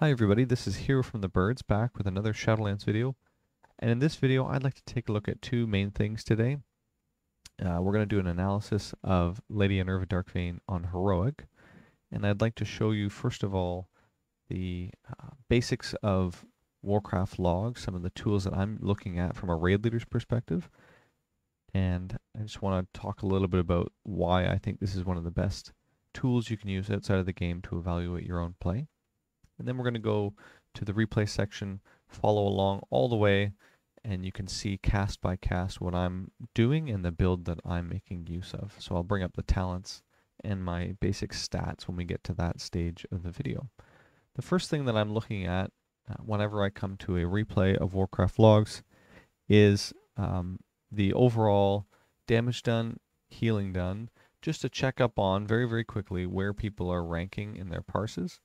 Hi everybody, this is Hero from the Birds back with another Shadowlands video. And in this video, I'd like to take a look at two main things today. We're going to do an analysis of Lady Enerva Darkvein on Heroic. And I'd like to show you, first of all, the basics of Warcraft Logs, some of the tools that I'm looking at from a raid leader's perspective. And I just want to talk a little bit about why I think this is one of the best tools you can use outside of the game to evaluate your own play. And then we're going to go to the replay section, follow along all the way, and you can see cast by cast what I'm doing and the build that I'm making use of. So I'll bring up the talents and my basic stats when we get to that stage of the video. The first thing that I'm looking at whenever I come to a replay of Warcraft Logs is the overall damage done, healing done, just to check up on very, very quickly where people are ranking in their parses.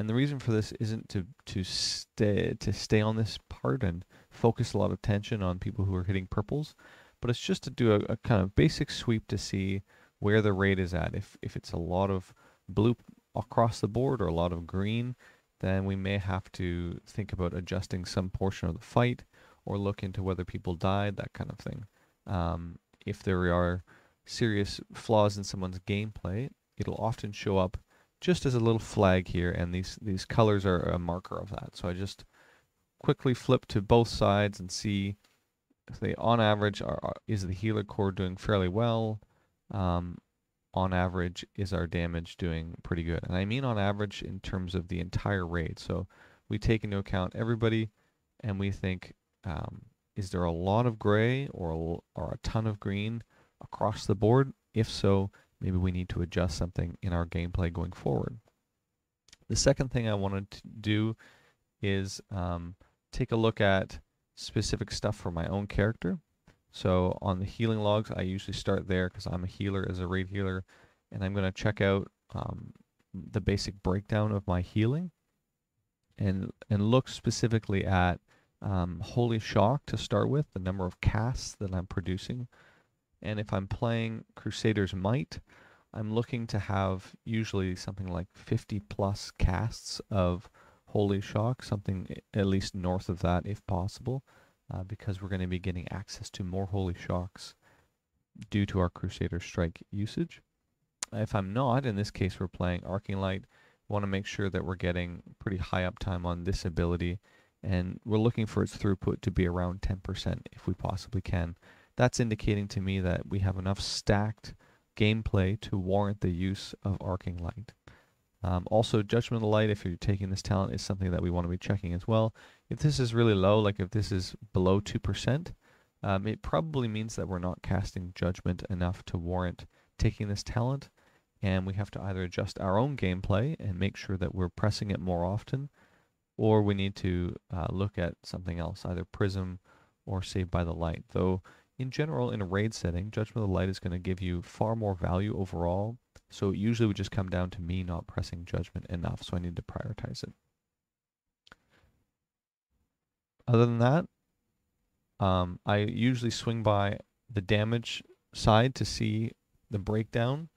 And the reason for this isn't to stay on this part and focus a lot of attention on people who are hitting purples, but it's just to do a kind of basic sweep to see where the raid is at. If it's a lot of blue across the board or a lot of green, then we may have to think about adjusting some portion of the fight or look into whether people died, that kind of thing. If there are serious flaws in someone's gameplay, it'll often show up just as a little flag here, and these colors are a marker of that. So I just quickly flip to both sides and see if they, on average, is the healer core doing fairly well? On average, is our damage doing pretty good? And I mean on average in terms of the entire raid. So we take into account everybody, and we think, is there a lot of gray or a ton of green across the board? If so, maybe we need to adjust something in our gameplay going forward. The second thing I wanted to do is take a look at specific stuff for my own character. So on the healing logs, I usually start there because I'm a healer as a raid healer, and I'm going to check out the basic breakdown of my healing and look specifically at Holy Shock to start with, the number of casts that I'm producing. And if I'm playing Crusader's Might, I'm looking to have usually something like 50 plus casts of Holy Shock, something at least north of that if possible, because we're going to be getting access to more Holy Shocks due to our Crusader Strike usage. If I'm not, in this case we're playing Arcing Light, we want to make sure that we're getting pretty high uptime on this ability, and we're looking for its throughput to be around 10% if we possibly can. That's indicating to me that we have enough stacked gameplay to warrant the use of Arcing Light. Also, Judgment of the Light, if you're taking this talent, is something that we want to be checking as well. If this is really low, like if this is below 2%, it probably means that we're not casting Judgment enough to warrant taking this talent, and we have to either adjust our own gameplay and make sure that we're pressing it more often, or we need to look at something else, either Prism or Saved by the Light. Though, in general, in a raid setting, Judgment of the Light is going to give you far more value overall, so it usually would just come down to me not pressing Judgment enough, so I need to prioritize it. Other than that, I usually swing by the damage side to see the breakdown,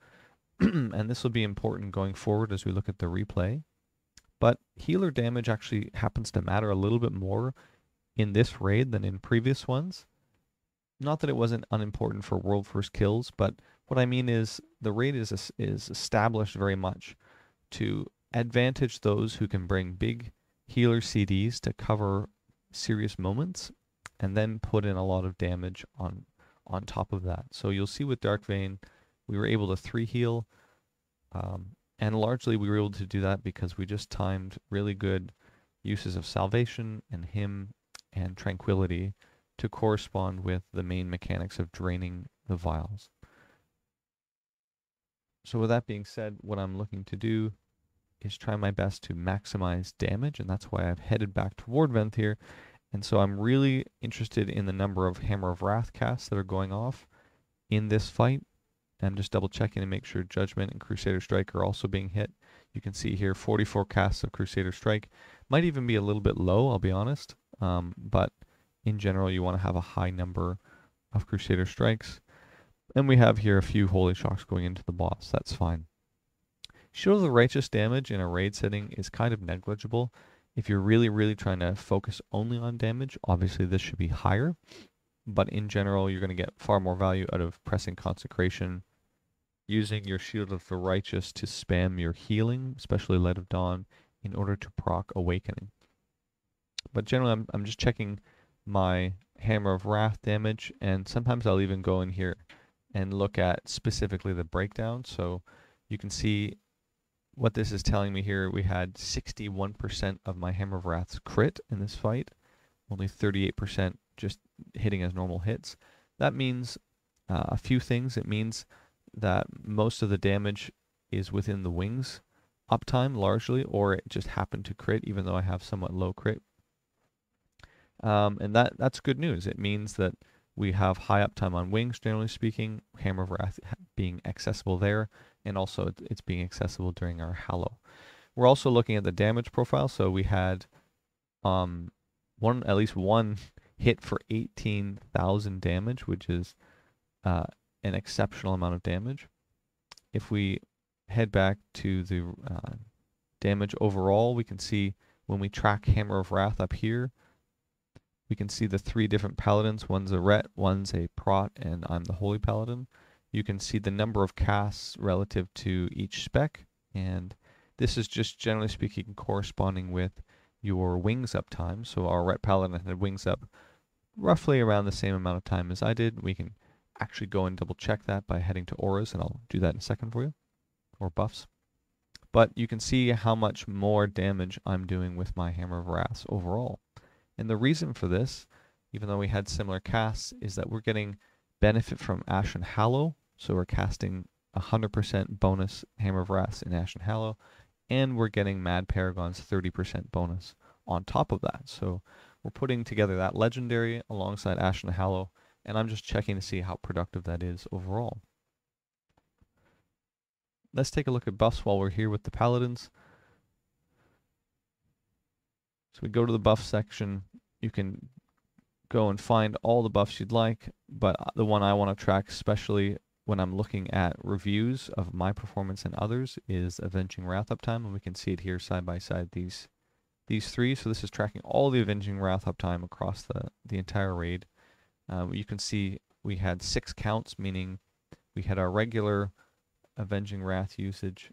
and this will be important going forward as we look at the replay. But healer damage actually happens to matter a little bit more in this raid than in previous ones. Not that it wasn't unimportant for world first kills, but what I mean is the raid is established very much to advantage those who can bring big healer CDs to cover serious moments and then put in a lot of damage on top of that. So you'll see with Darkvein, we were able to 3 heal, and largely we were able to do that because we just timed really good uses of Salvation and Hymn and Tranquility to correspond with the main mechanics of draining the vials. So with that being said, what I'm looking to do is try my best to maximize damage, and that's why I've headed back toward Venthyr. And so I'm really interested in the number of Hammer of Wrath casts that are going off in this fight. I'm just double checking to make sure Judgment and Crusader Strike are also being hit. You can see here 44 casts of Crusader Strike. Might even be a little bit low, I'll be honest, but in general, you want to have a high number of Crusader Strikes. And we have here a few Holy Shocks going into the boss. That's fine. Shield of the Righteous damage in a raid setting is kind of negligible. If you're really trying to focus only on damage, obviously this should be higher. But in general, you're going to get far more value out of pressing Consecration, using your Shield of the Righteous to spam your healing, especially Light of Dawn, in order to proc Awakening. But generally, I'm just checking my Hammer of Wrath damage, and sometimes I'll even go in here and look at specifically the breakdown. So you can see what this is telling me here. We had 61% of my Hammer of Wraths crit in this fight, only 38% just hitting as normal hits. That means a few things. It means that most of the damage is within the wings uptime largely, or it just happened to crit even though I have somewhat low crit. And that's good news. It means that we have high uptime on wings, generally speaking, Hammer of Wrath being accessible there, and also it's being accessible during our Hallow. We're also looking at the damage profile, so we had at least one hit for 18,000 damage, which is an exceptional amount of damage. If we head back to the damage overall, we can see when we track Hammer of Wrath up here, we can see the 3 different paladins. One's a Ret, one's a Prot, and I'm the Holy Paladin. You can see the number of casts relative to each spec, and this is just generally speaking corresponding with your wings up time. So our Ret Paladin had wings up roughly around the same amount of time as I did. We can actually go and double check that by heading to auras, and I'll do that in a second for you, or buffs. But you can see how much more damage I'm doing with my Hammer of Wrath overall. And the reason for this, even though we had similar casts, is that we're getting benefit from Ashen Hallow. So we're casting 100% bonus Hammer of Wrath in Ashen Hallow, and we're getting Mad Paragon's 30% bonus on top of that. So we're putting together that legendary alongside Ashen Hallow, and I'm just checking to see how productive that is overall. Let's take a look at buffs while we're here with the Paladins. So we go to the buff section. You can go and find all the buffs you'd like, but the one I want to track, especially when I'm looking at reviews of my performance and others, is Avenging Wrath uptime, and we can see it here side by side, these 3. So this is tracking all the Avenging Wrath uptime across the entire raid. You can see we had 6 counts, meaning we had our regular Avenging Wrath usage.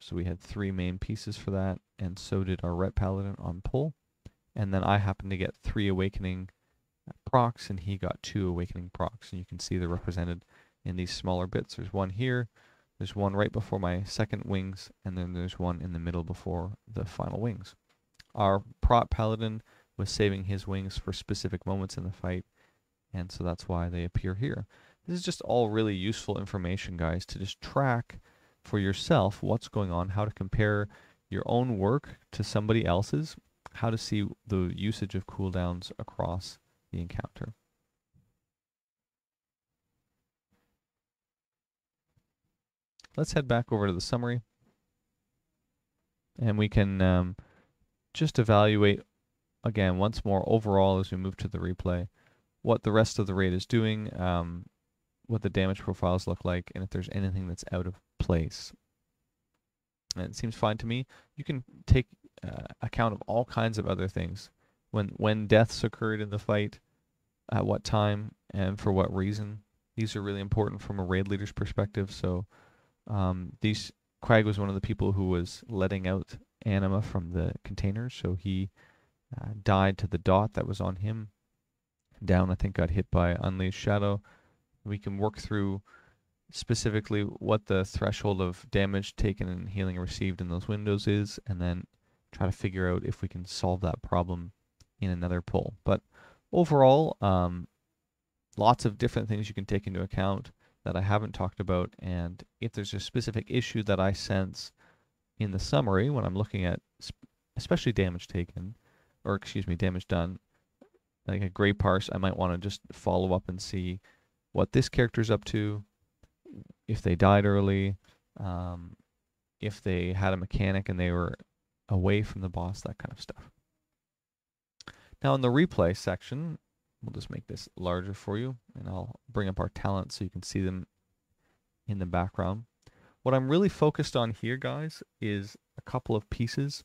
So we had 3 main pieces for that, and so did our Ret Paladin on pull. And then I happened to get 3 Awakening procs, and he got 2 Awakening procs. And you can see they're represented in these smaller bits. There's one here, there's one right before my second wings, and then there's one in the middle before the final wings. Our Prot Paladin was saving his wings for specific moments in the fight, and so that's why they appear here. This is just all really useful information, guys, to just track for yourself what's going on, how to compare your own work to somebody else's, how to see the usage of cooldowns across the encounter. Let's head back over to the summary, and we can just evaluate again once more overall as we move to the replay what the rest of the raid is doing, what the damage profiles look like, and if there's anything that's out of place. And it seems fine to me. You can take account of all kinds of other things. When deaths occurred in the fight, at what time, and for what reason. These are really important from a raid leader's perspective. So Quag was one of the people who was letting out anima from the containers, so he died to the dot that was on him. Down, I think, got hit by Unleashed Shadow. We can work through specifically what the threshold of damage taken and healing received in those windows is, and then try to figure out if we can solve that problem in another pull. But overall, lots of different things you can take into account that I haven't talked about, and if there's a specific issue that I sense in the summary when I'm looking at especially damage taken, or excuse me, damage done, like a gray parse, I might want to just follow up and see what this character's up to, if they died early, if they had a mechanic and they were away from the boss, that kind of stuff. Now in the replay section, we'll just make this larger for you, and I'll bring up our talents so you can see them in the background. What I'm really focused on here, guys, is a couple of pieces.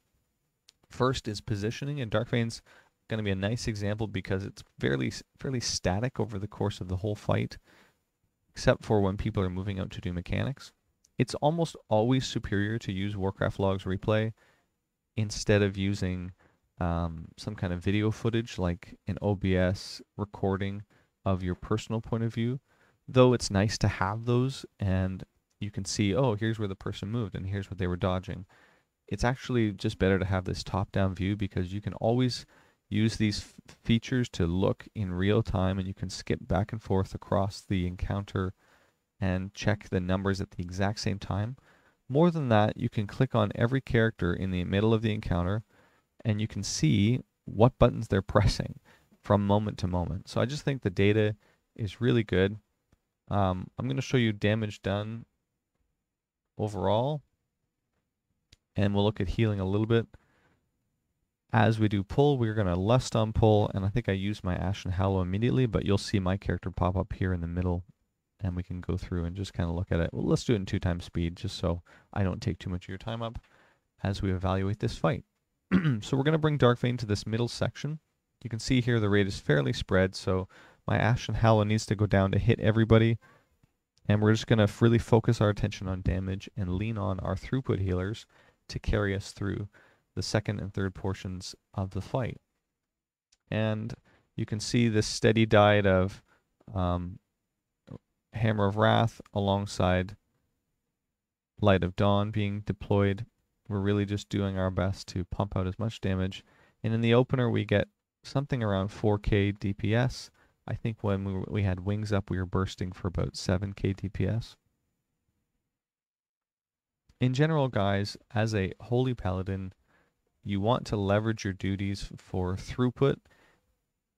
First is positioning, and Darkvein's going to be a nice example because it's fairly static over the course of the whole fight, except for when people are moving out to do mechanics. It's almost always superior to use Warcraft Logs replay instead of using some kind of video footage like an OBS recording of your personal point of view, though it's nice to have those and you can see, oh, here's where the person moved and here's what they were dodging. It's actually just better to have this top-down view because you can always use these features to look in real time, and you can skip back and forth across the encounter and check the numbers at the exact same time. More than that, you can click on every character in the middle of the encounter and you can see what buttons they're pressing from moment to moment. So I just think the data is really good. I'm going to show you damage done overall, and we'll look at healing a little bit. As we do pull, we're going to lust on pull, and I think I used my Ashen Hallow immediately, but you'll see my character pop up here in the middle, and we can go through and just kind of look at it. Well, let's do it in 2x speed, just so I don't take too much of your time up as we evaluate this fight. So we're going to bring Darkvein to this middle section. You can see here the raid is fairly spread, so my Ashen Hallow needs to go down to hit everybody. And we're just going to really focus our attention on damage and lean on our throughput healers to carry us through the second and third portions of the fight. And you can see this steady diet of Hammer of Wrath alongside Light of Dawn being deployed. We're really just doing our best to pump out as much damage. And in the opener, we get something around 4k DPS. I think when we had wings up, we were bursting for about 7k DPS. In general, guys, as a Holy Paladin, you want to leverage your duties for throughput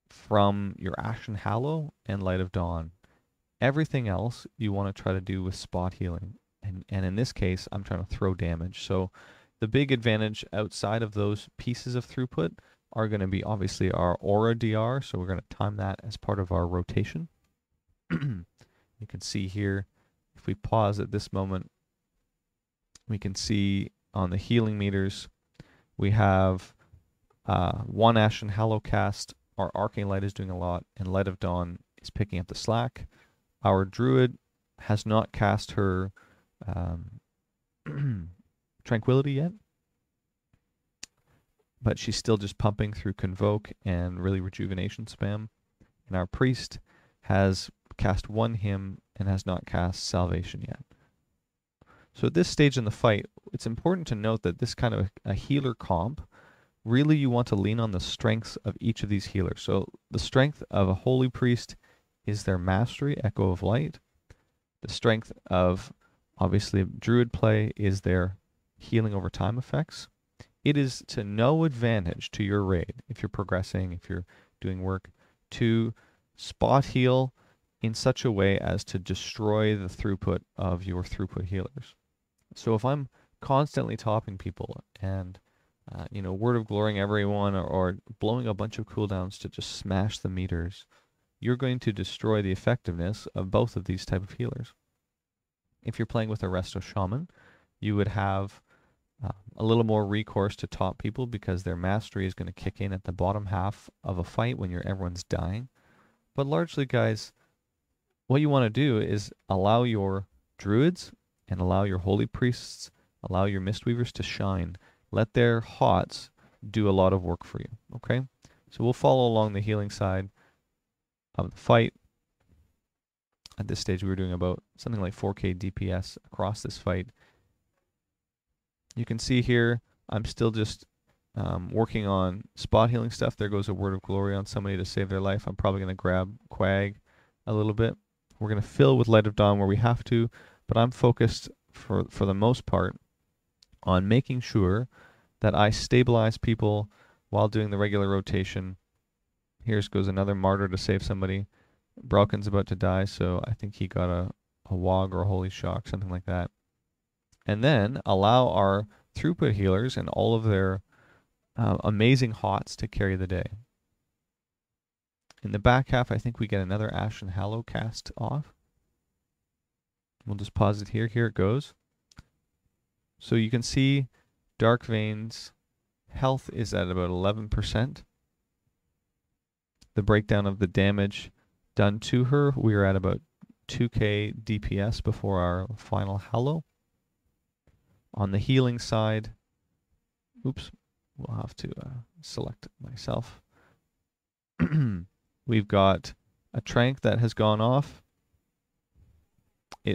from your Ashen Hallow and Light of Dawn. Everything else you want to try to do with spot healing. And in this case, I'm trying to throw damage. So the big advantage outside of those pieces of throughput are going to be obviously our aura DR, so we're going to time that as part of our rotation. You can see here, if we pause at this moment, we can see on the healing meters, we have one Ashen Hallow cast, our Arcane Light is doing a lot, and Light of Dawn is picking up the slack. Our Druid has not cast her Tranquility yet, but she's still just pumping through Convoke and really Rejuvenation spam. And our Priest has cast one hymn and has not cast Salvation yet. So at this stage in the fight, it's important to note that this kind of a healer comp, really you want to lean on the strengths of each of these healers. So the strength of a Holy Priest is their Mastery, Echo of Light. The strength of, obviously, Druid play is their healing over time effects. It is to no advantage to your raid, if you're progressing, if you're doing work, to spot heal in such a way as to destroy the throughput of your throughput healers. So if I'm constantly topping people and word of glorying everyone or blowing a bunch of cooldowns to just smash the meters, you're going to destroy the effectiveness of both of these type of healers. If you're playing with a Resto Shaman, you would have a little more recourse to top people because their mastery is going to kick in at the bottom half of a fight when everyone's dying. But largely, guys, what you want to do is allow your druids and allow your holy priests, allow your mistweavers to shine. Let their hots do a lot of work for you, okay? So we'll follow along the healing side of the fight. At this stage, we were doing about something like 4k DPS across this fight. You can see here, I'm still just working on spot healing stuff. There goes a word of glory on somebody to save their life. I'm probably going to grab Quag a little bit. We're going to fill with Light of Dawn where we have to, but I'm focused for the most part on making sure that I stabilize people while doing the regular rotation. Here goes another martyr to save somebody. Bralkin's about to die, so I think he got a Wog or a Holy Shock, something like that. And then allow our throughput healers and all of their amazing hots to carry the day. In the back half, I think we get another Ashen Hallow cast off. We'll just pause it here. Here it goes. So you can see Darkvein's health is at about 11%. The breakdown of the damage done to her, we are at about 2k DPS before our final Hallow. On the healing side, oops, we'll have to select myself. We've got a Trank that has gone off.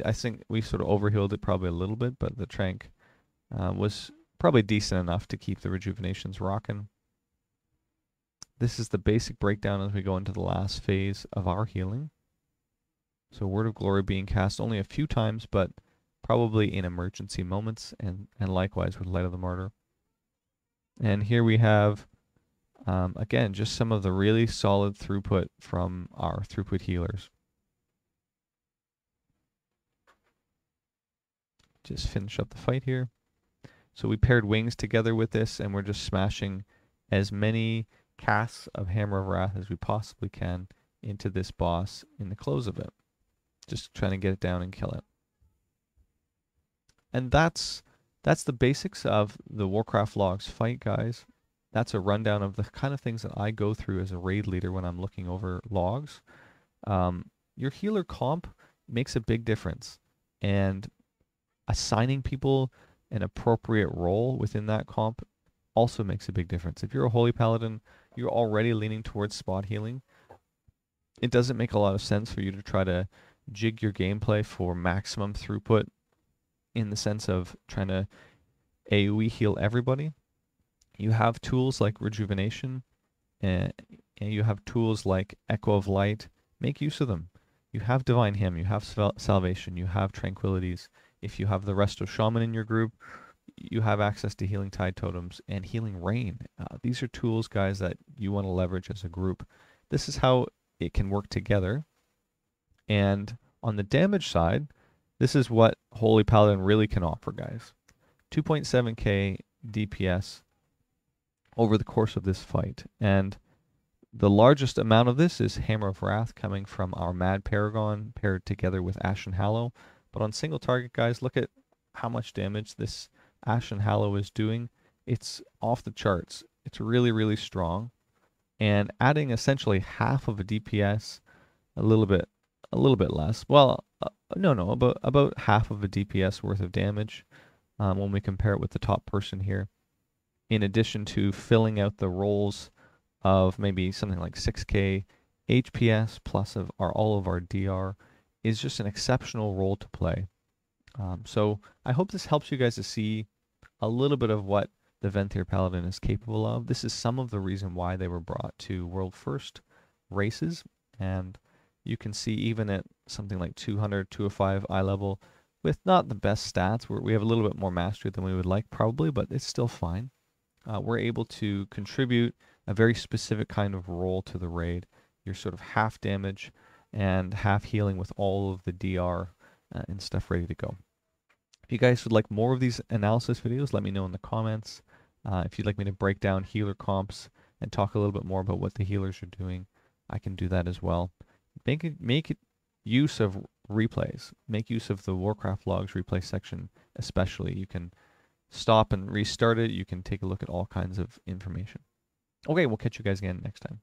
I think we sort of overhealed it probably a little bit, but the Trank was probably decent enough to keep the rejuvenations rocking. This is the basic breakdown as we go into the last phase of our healing. So Word of Glory being cast only a few times, but probably in emergency moments, and likewise with Light of the Martyr. And here we have, again, just some of the really solid throughput from our throughput healers. Just finish up the fight here. So we paired wings together with this, and we're just smashing as many casts of Hammer of Wrath as we possibly can into this boss in the close of it. Just trying to get it down and kill it. And that's the basics of the Warcraft Logs fight, guys. That's a rundown of the kind of things that I go through as a raid leader when I'm looking over logs. Your healer comp makes a big difference, and assigning people an appropriate role within that comp also makes a big difference. If you're a Holy Paladin, you're already leaning towards spot healing. It doesn't make a lot of sense for you to try to jig your gameplay for maximum throughput in the sense of trying to AoE heal everybody. You have tools like Rejuvenation, and you have tools like Echo of Light. Make use of them. You have Divine Hymn, you have Salvation, you have Tranquilities. If you have the Resto Shaman in your group, you have access to Healing Tide Totems and Healing Rain. These are tools, guys, that you want to leverage as a group. This is how it can work together. And on the damage side, this is what Holy Paladin really can offer, guys. 2.7k DPS over the course of this fight. And the largest amount of this is Hammer of Wrath coming from our Mad Paragon paired together with Ashen Hallow. But on single target, guys, look at how much damage this Ashen Hallow is doing. It's off the charts. It's really, really strong. And adding essentially half of a DPS, a little bit less. Well, about half of a DPS worth of damage when we compare it with the top person here. In addition to filling out the roles of maybe something like 6k HPS plus of all of our DR is just an exceptional role to play. So I hope this helps you guys to see a little bit of what the Venthyr Paladin is capable of. This is some of the reason why they were brought to World First races, and you can see even at something like 200, 205 eye level, with not the best stats, we have a little bit more mastery than we would like probably, but it's still fine. We're able to contribute a very specific kind of role to the raid. You're sort of half damage and half healing with all of the DR and stuff ready to go. If you guys would like more of these analysis videos, let me know in the comments. If you'd like me to break down healer comps and talk a little bit more about what the healers are doing, I can do that as well. Make use of replays. Make use of the Warcraft Logs replay section especially. You can stop and restart it. You can take a look at all kinds of information. Okay, we'll catch you guys again next time.